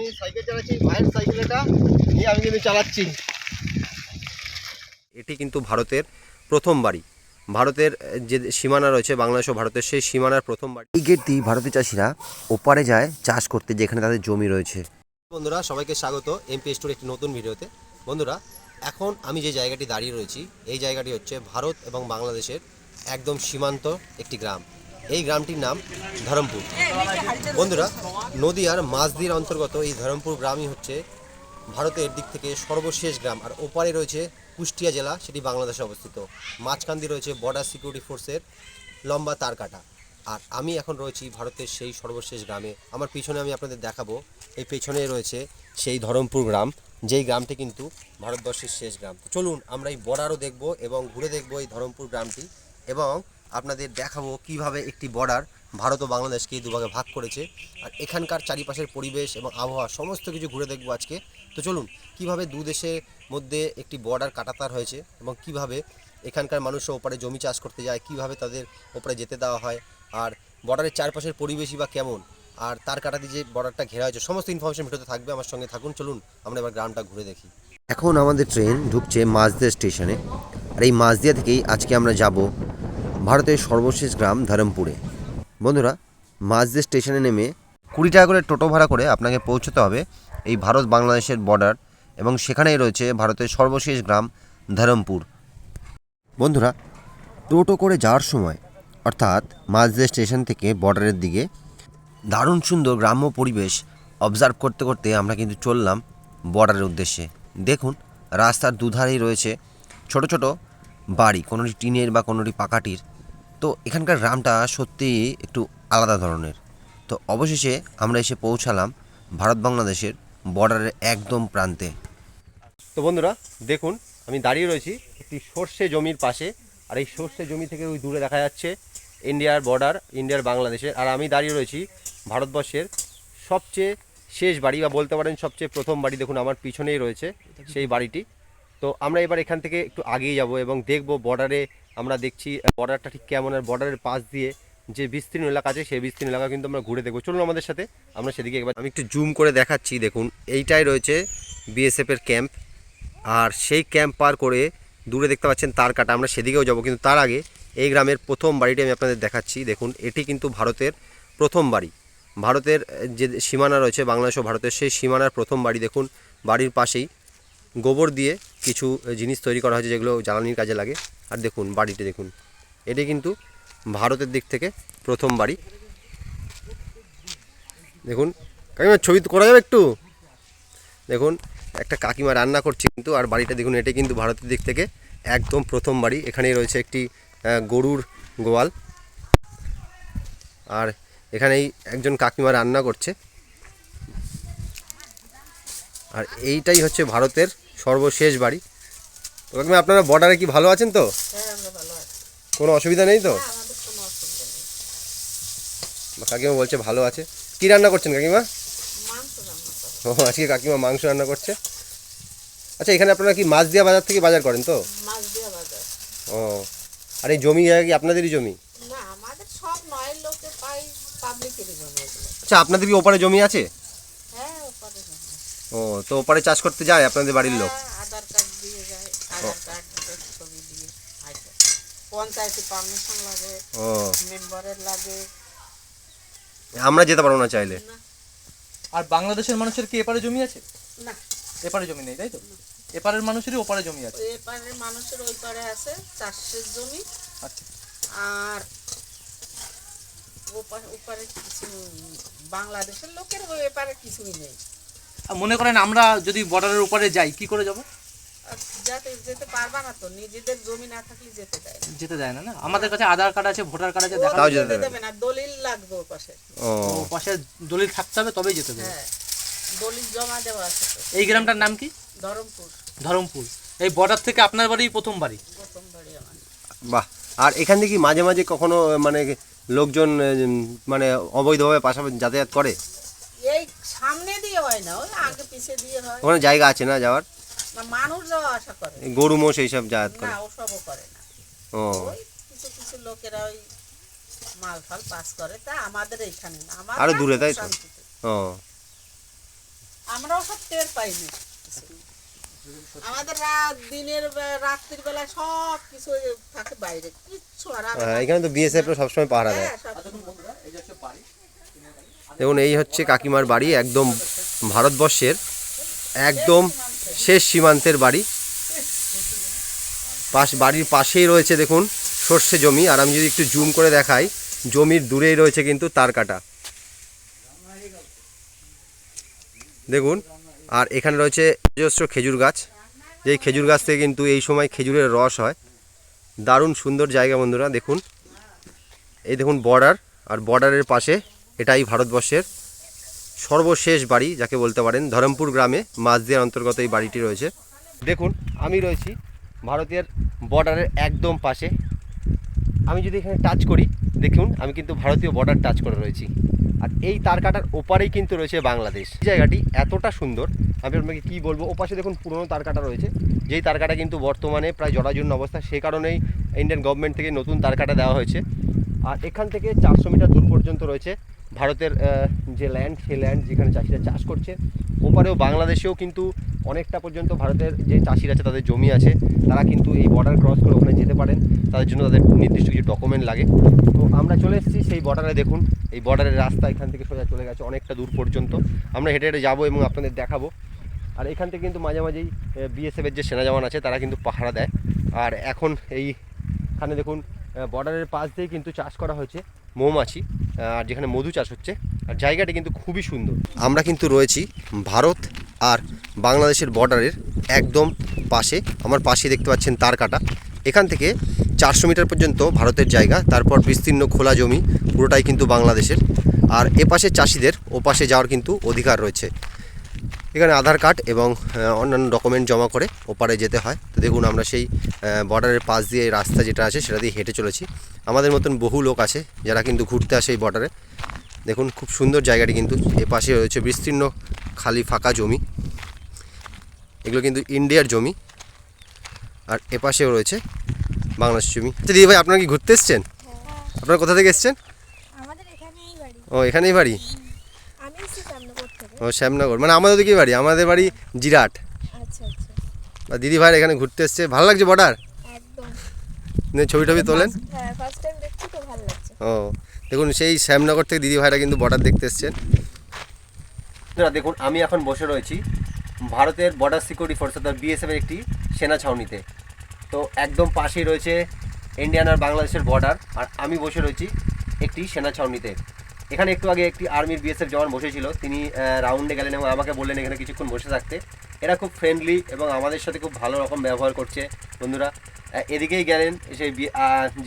আমি সাইকেল চালাচ্ছি, ভাইয়ের সাইকেলটা নিয়ে আমি কিন্তু চালাচ্ছি। এটি কিন্তু ভারতের প্রথম বাড়ি, ভারতের যে সীমানা রয়েছে বাংলাদেশ ও ভারতের, সেই সীমানার প্রথম বাড়ি। এই গেট দিয়ে ভারতীয় চাষিরা ওপারে যায় চাষ করতে, যেখানে তাদের জমি রয়েছে। বন্ধুরা সবাইকে স্বাগত এমপি স্টোর একটি নতুন ভিডিওতে। বন্ধুরা এখন আমি যে জায়গাটি দাঁড়িয়ে রয়েছি, এই জায়গাটি হচ্ছে ভারত এবং বাংলাদেশের একদম সীমান্ত একটি গ্রাম। এই গ্রামটির নাম ধরমপুর। বন্ধুরা নদীয়ার মাঝদির অন্তর্গত এই ধরমপুর গ্রামই হচ্ছে ভারতের দিক থেকে সর্বশেষ গ্রাম। আর ওপারে রয়েছে কুষ্টিয়া জেলা, সেটি বাংলাদেশে অবস্থিত। মাঝখান দিয়ে রয়েছে বর্ডার সিকিউরিটি ফোর্সের লম্বা তার কাটা। আর আমি এখন রয়েছি ভারতের সেই সর্বশেষ গ্রামে। আমার পিছনে আমি আপনাদের দেখাবো, এই পেছনে রয়েছে সেই ধরমপুর গ্রাম, যেই গ্রামটি কিন্তু ভারতবর্ষের শেষ গ্রাম। চলুন আমরা এই বর্ডারও দেখব এবং ঘুরে দেখব এই ধরমপুর গ্রামটি, এবং আপনাদের দেখাবো কিভাবে একটি বর্ডার ভারত ও বাংলাদেশকে দুভাগে ভাগ করেছে। আর এখানকার চারিপাশের পরিবেশ এবং আবহাওয়া সমস্ত কিছু ঘুরে দেখব আজকে। তো চলুন কিভাবে দু দেশের মধ্যে একটি বর্ডার কাটাতার হয়েছে এবং কিভাবে এখানকার মানুষও ওপারে জমি চাষ করতে যায়, কিভাবে তাদের ওপারে যেতে দেওয়া হয়, আর বর্ডারের চারপাশের পরিবেশই বা কেমন, আর তার কাটা দিয়ে যে বর্ডারটা ঘেরা হয়েছে, সমস্ত ইনফরমেশন ভিডিওতে থাকবে। আমার সঙ্গে থাকুন, চলুন আমরা এবার গ্রামটা ঘুরে দেখি। এখন আমাদের ট্রেন ঢুকছে মাঝদিয়া স্টেশনে, আর এই মাঝদিয়া থেকেই আজকে আমরা যাব ভারতের সর্বশেষ গ্রাম ধরমপুরে। বন্ধুরা মাঝদিয়া স্টেশনে নেমে 20 টাকা করে টোটো ভাড়া করে আপনাকে পৌঁছতে হবে এই ভারত বাংলাদেশের বর্ডার, এবং সেখানেই রয়েছে ভারতের সর্বশেষ গ্রাম ধরমপুর। বন্ধুরা টোটো করে যাওয়ার সময়, অর্থাৎ মাঝদিয়া স্টেশন থেকে বর্ডারের দিকে দারুণ সুন্দর গ্রাম্য পরিবেশ অবজার্ভ করতে করতে আমরা কিন্তু চললাম বর্ডারের উদ্দেশ্যে। দেখুন রাস্তার দুধারেই রয়েছে ছোট ছোট বাড়ি, কোনোটি টিনের বা কোনোটি পাকাটির। তো এখানকার গ্রামটা সত্যিই একটু আলাদা ধরনের। তো অবশেষে আমরা এসে পৌঁছালাম ভারত বাংলাদেশের বর্ডারের একদম প্রান্তে। তো বন্ধুরা দেখুন আমি দাঁড়িয়ে রয়েছি একটি সর্ষে জমির পাশে, আর এই সর্ষে জমি থেকে ওই দূরে দেখা যাচ্ছে ইন্ডিয়ার বর্ডার, ইন্ডিয়ার বাংলাদেশের। আর আমি দাঁড়িয়ে রয়েছি ভারতবর্ষের সবচেয়ে শেষ বাড়ি, বা বলতে পারেন সবচেয়ে প্রথম বাড়ি। দেখুন আমার পিছনেই রয়েছে সেই বাড়িটি। তো আমরা এবার এখান থেকে একটু আগিয়ে যাব এবং দেখব বর্ডারে, আমরা দেখছি বর্ডারটা ঠিক কেমন, আর বর্ডারের পাশ দিয়ে যে বিস্তীর্ণ এলাকা আছে সেই বিস্তীর্ণ এলাকা কিন্তু আমরা ঘুরে দেখবো। চলুন আমাদের সাথে, আমরা সেদিকে একবার আমি একটু জুম করে দেখাচ্ছি। দেখুন এইটাই রয়েছে বিএসএফের ক্যাম্প, আর সেই ক্যাম্প পার করে দূরে দেখতে পাচ্ছেন তার কাটা, আমরা সেদিকেও যাব। কিন্তু তার আগে এই গ্রামের প্রথম বাড়িটি আমি আপনাদের দেখাচ্ছি। দেখুন এটি কিন্তু ভারতের প্রথম বাড়ি, ভারতের যে সীমানা রয়েছে বাংলাদেশ ও ভারতের, সেই সীমানার প্রথম বাড়ি। দেখুন বাড়ির পাশেই গোবর দিয়ে কিছু জিনিস তৈরি করা হয়েছে, যেগুলো জ্বালানির কাজে লাগে। আর দেখুন বাড়িটি দেখুন, এটি কিন্তু ভারতের দিক থেকে প্রথম বাড়ি। দেখুন কাকিমা ছবি করা যাবে একটু? দেখুন একটা কাকিমা রান্না করছে কিন্তু, আর বাড়িটা দেখুন, এটি কিন্তু ভারতের দিক থেকে একদম প্রথম বাড়ি। এখানেই রয়েছে একটি গরুর গোয়াল, আর এখানেই একজন কাকিমা রান্না করছে। আর এইটাই হচ্ছে ভারতের সর্বশেষ বাড়ি। তো কাকিমা আপনারা বর্ডারে কি ভালো আছেন তো? কোনো অসুবিধা নেই তো? কাকিমা বলছে ভালো আছে। কি রান্না করছেন কাকিমা? ও আজকে কাকিমা মাংস রান্না করছে। আচ্ছা এখানে আপনারা কি মাঝদিয়া বাজার থেকে বাজার করেন তো? ও, আর এই জমি জায়গা কি আপনাদেরই জমি? আচ্ছা আপনাদের কি ওপারে জমি আছে? ও, তো ওপারে চাষ করতে যায় আপনাদের বাড়ির লোক? ও, আমরা যেতে পারবো না চাইলে? আর বাংলাদেশের মানুষের কি এপারে জমি আছে? না, এপারে জমি নেই, তাই তো? এপারের মানুষেরই ওপারে জমি আছে। এপারের মানুষের ওই পারে আছে চাষের জমি। আচ্ছা, আর ওপারে কিছু বাংলাদেশের লোকের ওই এপারে কিছুই নেই। মনে করেন আমরা যদি বর্ডারের উপরে যাই, কি করে যাব? যেতে পারবা না তো, নিজেদের জমি না থাকলে যেতে দেয় না। যেতে দেয় না? না, আমাদের কাছে আধার কার্ড আছে, ভোটার কার্ড আছে, তাও যেতে দেবে না, দলিল লাগবে ওর পাশে। ও, পাশে দলিল থাকতে হবে তবেই যেতে দেবে। হ্যাঁ, দলিল জমা দেওয়া আছে তো। এই গ্রামটার নাম কি? ধরমপুর। ধরমপুর। এই বর্ডার থেকে আপনার বাড়ি প্রথম বাড়ি? প্রথম বাড়ি আমার। বাহ। আর এখান থেকে মাঝে মাঝে কখনো মানে লোকজন মানে অবৈধভাবে পাশাপাশি যাতায়াত করে? এই সামনে দিয়ে হয় না, ওই আগে পিছে দিয়ে হয়। ওখানে জায়গা আছে না যাওয়ার? না, মানুষ যাওয়া আসা করে। গরু মোষ এইসব যাতায়াত করে? না, ওসবও করে না। ও, ওই কিছু কিছু লোকেরা ওই মাল ফাল পাস করে, তা আমাদের এইখানে না, আরো দূরে, তাই তো? ও, আমরাও সব টের পাইনি। আমাদের দিনের রাত্রির বেলা সব কিছু থাকে বাইরে, কিচ্ছু আর এখানে তো বিএসএফ সবসময় পাহারা দেয়। দেখুন এই হচ্ছে কাকিমার বাড়ি, একদম ভারতবর্ষের একদম শেষ সীমান্তের বাড়ি। বাড়ির পাশেই রয়েছে দেখুন সর্ষে জমি, আর আমি যদি একটু জুম করে দেখাই, জমির দূরেই রয়েছে কিন্তু তার কাটা দেখুন। আর এখানে রয়েছে অজস্র খেজুর গাছ, যেই খেজুর গাছ থেকে কিন্তু এই সময় খেজুরের রস হয়। দারুণ সুন্দর জায়গা বন্ধুরা। দেখুন এই দেখুন বর্ডার, আর বর্ডারের পাশে এটাই ভারতবর্ষের সর্বশেষ বাড়ি যাকে বলতে পারেন। ধরমপুর গ্রামে মাঝদিয়ার অন্তর্গত এই বাড়িটি রয়েছে। দেখুন আমি রয়েছি ভারতের বর্ডারের একদম পাশে। আমি যদি এখানে টাচ করি, দেখুন আমি কিন্তু ভারতীয় বর্ডার টাচ করে রয়েছি। আর এই তার কাটার ওপারেই কিন্তু রয়েছে বাংলাদেশ। জায়গাটি এতটা সুন্দর, আমি আপনাকে কী বলবো। ওপাশে দেখুন পুরনো তার কাটা রয়েছে, যেই তার কাটা কিন্তু বর্তমানে প্রায় জরাজীর্ণ অবস্থা, সেই কারণেই ইন্ডিয়ান গভর্নমেন্ট থেকে নতুন তার কাটা দেওয়া হয়েছে। আর এখান থেকে 400 মিটার দূর পর্যন্ত রয়েছে ভারতের যে ল্যান্ড, সেই ল্যান্ড যেখানে চাষিরা চাষ করছে। ওপারেও বাংলাদেশেও কিন্তু অনেকটা পর্যন্ত ভারতের যে চাষিরা আছে তাদের জমি আছে, তারা কিন্তু এই বর্ডার ক্রস করে ওখানে যেতে পারেন। তাদের জন্য তাদের নির্দিষ্ট কিছু ডকুমেন্ট লাগে। তো আমরা চলে এসেছি সেই বর্ডারে। দেখুন এই বর্ডারের রাস্তা এখান থেকে সোজা চলে গেছে অনেকটা দূর পর্যন্ত। আমরা হেঁটে হেঁটে যাবো এবং আপনাদের দেখাবো। আর এখান থেকে কিন্তু মাঝে মাঝেই বিএসএফের যে সেনা জওয়ান আছে তারা কিন্তু পাহারা দেয়। আর এখন এইখানে দেখুন বর্ডারের পাশ দিয়ে কিন্তু চাষ করা হয়েছে মৌমাছি, আর যেখানে মধু চাষ হচ্ছে। আর জায়গাটি কিন্তু খুবই সুন্দর। আমরা কিন্তু রয়েছি ভারত আর বাংলাদেশের বর্ডারের একদম পাশে। আমার পাশে দেখতে পাচ্ছেন তার কাটা। এখান থেকে 400 মিটার পর্যন্ত ভারতের জায়গা, তারপর বিস্তীর্ণ খোলা জমি পুরোটাই কিন্তু বাংলাদেশের। আর এপাশে চাষিদের ওপাশে যাওয়ার কিন্তু অধিকার রয়েছে। এখানে আধার কার্ড এবং অন্যান্য ডকুমেন্ট জমা করে ওপারে যেতে হয়। তো দেখুন আমরা সেই বর্ডারের পাশ দিয়ে রাস্তা যেটা আছে সেটা দিয়ে হেঁটে চলেছি। আমাদের মতন বহু লোক আছে যারা কিন্তু ঘুরতে আসে এই বর্ডারে। দেখুন খুব সুন্দর জায়গাটি কিন্তু। এপাশে রয়েছে বিস্তীর্ণ খালি ফাঁকা জমি, এগুলো কিন্তু ইন্ডিয়ার জমি। আর এপাশেও রয়েছে বাংলাদেশ জমি। আচ্ছা দিদি ভাই, আপনারা কি ঘুরতে এসছেন? আপনারা কোথা থেকে এসছেন? আমাদের এখানেই বাড়ি। ও এখানেই বাড়ি। আমি এসেছি শ্যামনগর থেকে। ও শ্যামনগর, মানে আমাদের দিকে বাড়ি। আমাদের বাড়ি জিরাট। আচ্ছা আচ্ছা, বা দিদি ভাই এখানে ঘুরতে এসছে, ভালো লাগছে বর্ডার। একদম। ছবি টবি তোলেন? হ্যাঁ, ফার্স্ট টাইম দেখছি তো ভালো লাগছে। ও দেখুন সেই শ্যামনগর থেকে দিদি ভাইরা কিন্তু বর্ডার দেখতে এসছেন। দেখুন আমি এখন বসে রয়েছি ভারতের বর্ডার সিকিউরিটি ফোর্স অর্থাৎ বিএসএফের একটি সেনা ছাউনিতে। তো একদম পাশেই রয়েছে ইন্ডিয়ান আর বাংলাদেশের বর্ডার, আর আমি বসে রয়েছি একটি সেনা ছাউনিতে। এখানে একটু আগে একটি আর্মির বিএসএফ জওয়ান বসেছিল, তিনি রাউন্ডে গেলেন এবং আমাকে বললেন এখানে কিছুক্ষণ বসে থাকতে। এরা খুব ফ্রেন্ডলি এবং আমাদের সাথে খুব ভালো রকম ব্যবহার করছে বন্ধুরা। এদিকেই গেলেন সেই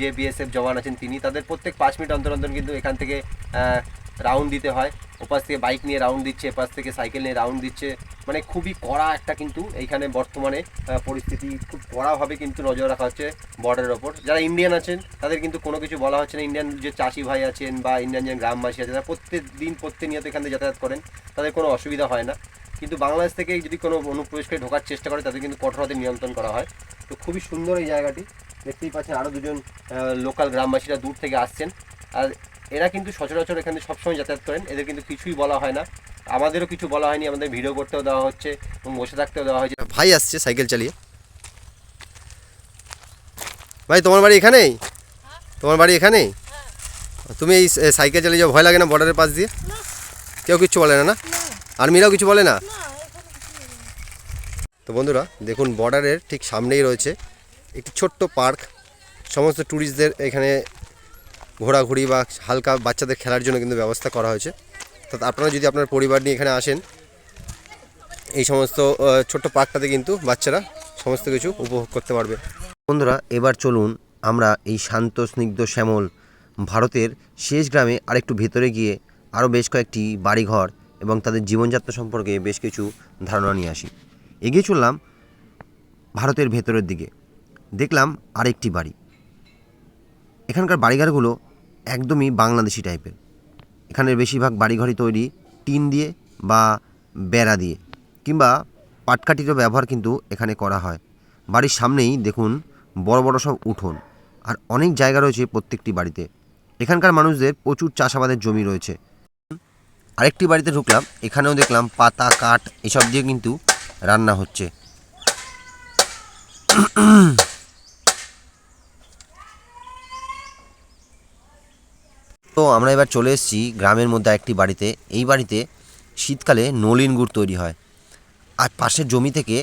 যে বিএসএফ জওয়ান আছেন তিনি, তাদের প্রত্যেক 5 মিনিট অন্তর অন্তর কিন্তু এখান থেকে রাউন্ড দিতে হয়। ওপাশ থেকে বাইক নিয়ে রাউন্ড দিচ্ছে, এপাশ থেকে সাইকেল নিয়ে রাউন্ড দিচ্ছে। মানে খুবই কড়া একটা কিন্তু এইখানে বর্তমানে পরিস্থিতি, খুব কড়াভাবে কিন্তু নজর রাখা হচ্ছে বর্ডারের ওপর। যারা ইন্ডিয়ান আছেন তাদের কিন্তু কোনো কিছু বলা হচ্ছে না। ইন্ডিয়ান যে চাষি ভাই আছেন বা ইন্ডিয়ান যে গ্রামবাসী আছে, তারা প্রত্যেকনিয়ত এখান থেকে যাতায়াত করেন, তাদের কোনো অসুবিধা হয় না। কিন্তু বাংলাদেশ থেকে যদি কোনো অনুপ্রবেশকারী ঢোকার চেষ্টা করে তাদের কিন্তু কঠোর হাতে নিয়ন্ত্রণ করা হয়। তো খুবই সুন্দর এই জায়গাটি। দেখতেই পাচ্ছেন আরও দুজন লোকাল গ্রামবাসীরা দূর থেকে আসছেন। আর এরা কিন্তু সচরাচর এখানে সবসময় যাতায়াত করেন, এদের কিন্তু কিছুই বলা হয় না। আমাদেরও কিছু বলা হয়নি, আমাদের ভিডিও করতেও দেওয়া হচ্ছে এবং বসে থাকতেও দেওয়া হয়েছে। ভাই আসছে সাইকেল চালিয়ে। ভাই তোমার বাড়ি এখানেই? তোমার বাড়ি এখানেই? তুমি এই সাইকেল চালিয়ে যাও, ভয় লাগে না বর্ডারের পাশ দিয়ে? কেউ কিছু বলে না? না আর্মিরাও কিছু বলে না? তো বন্ধুরা দেখুন বর্ডারের ঠিক সামনেই রয়েছে একটি ছোট্ট পার্ক। সমস্ত ট্যুরিস্টদের এখানে ঘোরাঘুরি বা হালকা বাচ্চাদের খেলার জন্য কিন্তু ব্যবস্থা করা হয়েছে। তো আপনারা যদি আপনার পরিবার নিয়ে এখানে আসেন, এই সমস্ত ছোট্ট পার্কটাতে কিন্তু বাচ্চারা সমস্ত কিছু উপভোগ করতে পারবে। বন্ধুরা এবার চলুন আমরা এই শান্ত স্নিগ্ধ শ্যামল ভারতের শেষ গ্রামে আরেকটু ভেতরে গিয়ে আরও বেশ কয়েকটি বাড়িঘর এবং তাদের জীবনযাত্রা সম্পর্কে বেশ কিছু ধারণা নিয়ে আসি। এগিয়ে চললাম ভারতের ভেতরের দিকে, দেখলাম আরেকটি বাড়ি। এখানকার বাড়িঘরগুলো একদমই বাংলাদেশি টাইপের। এখানের বেশিরভাগ বাড়িঘরই তৈরি টিন দিয়ে বা বেড়া দিয়ে, কিংবা পাটকাঠিরও ব্যবহার কিন্তু এখানে করা হয়। বাড়ির সামনেই দেখুন বড় বড় সব উঠোন, আর অনেক জায়গা রয়েছে প্রত্যেকটি বাড়িতে। এখানকার মানুষদের প্রচুর চাষাবাদের জমি রয়েছে। আরেকটি বাড়িতে ঢুকলাম, এখানেও দেখলাম পাতা কাঠ এসব দিয়ে কিন্তু রান্না হচ্ছে। তো আমরা এবার চলে এসেছি গ্রামের মধ্যে একটি বাড়িতে। এই বাড়িতে শীতকালে নলিন গুড় তৈরি হয়, আর পাশের জমি থেকে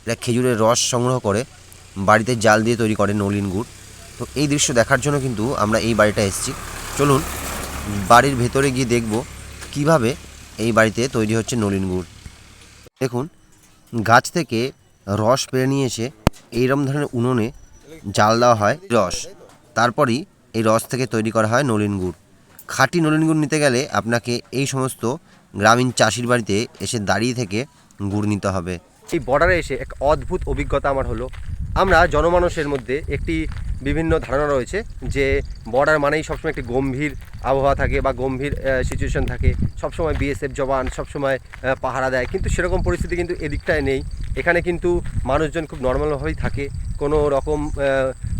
এরা খেজুরের রস সংগ্রহ করে বাড়িতে জাল দিয়ে তৈরি করে নলিন গুড়। তো এই দৃশ্য দেখার জন্য কিন্তু আমরা এই বাড়িটা এসেছি। চলুন বাড়ির ভেতরে গিয়ে দেখব কিভাবে এই বাড়িতে তৈরি হচ্ছে নলিন গুড়। দেখুন, গাছ থেকে রস পেরে নিয়ে এসে এইরকম ধরনের উনুনে জাল দেওয়া হয় রস, তারপরই এই রস থেকে তৈরি করা হয় নলিন গুড়। খাঁটি নলিন গুড় নিতে গেলে আপনাকে এই সমস্ত গ্রামীণ চাষির বাড়িতে এসে দাঁড়িয়ে থেকে গুড় নিতে হবে। এই বর্ডারে এসে এক অদ্ভুত অভিজ্ঞতা আমার হলো। আমরা জনমানুষের মধ্যে একটি বিভিন্ন ধারণা রয়েছে যে বর্ডার মানেই সবসময় একটি গম্ভীর আবহাওয়া থাকে বা গম্ভীর সিচুয়েশন থাকে, সবসময় বিএসএফ জওয়ান সবসময় পাহারা দেয়, কিন্তু সেরকম পরিস্থিতি কিন্তু এদিকটায় নেই। এখানে কিন্তু মানুষজন খুব নর্মালভাবেই থাকে, কোনো রকম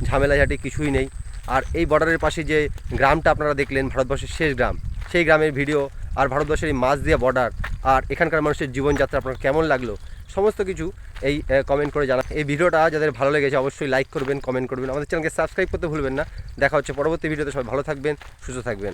ঝামেলাঝাটি কিছুই নেই। আর এই বর্ডারের পাশে যে গ্রামটা আপনারা দেখলেন, ভারতবর্ষের শেষ গ্রাম, সেই গ্রামের ভিডিও, আর ভারতবর্ষের এই মাছ দিয়া বর্ডার, আর এখানকার মানুষের জীবনযাত্রা আপনার কেমন লাগলো সমস্ত কিছু এই কমেন্ট করে জানান। এই ভিডিওটা যাদের ভালো লেগেছে অবশ্যই লাইক করবেন, কমেন্ট করবেন, আমাদের চ্যানেলকে সাবস্ক্রাইব করতে ভুলবেন না। দেখা হচ্ছে পরবর্তী ভিডিওতে। সবাই ভালো থাকবেন, সুস্থ থাকবেন।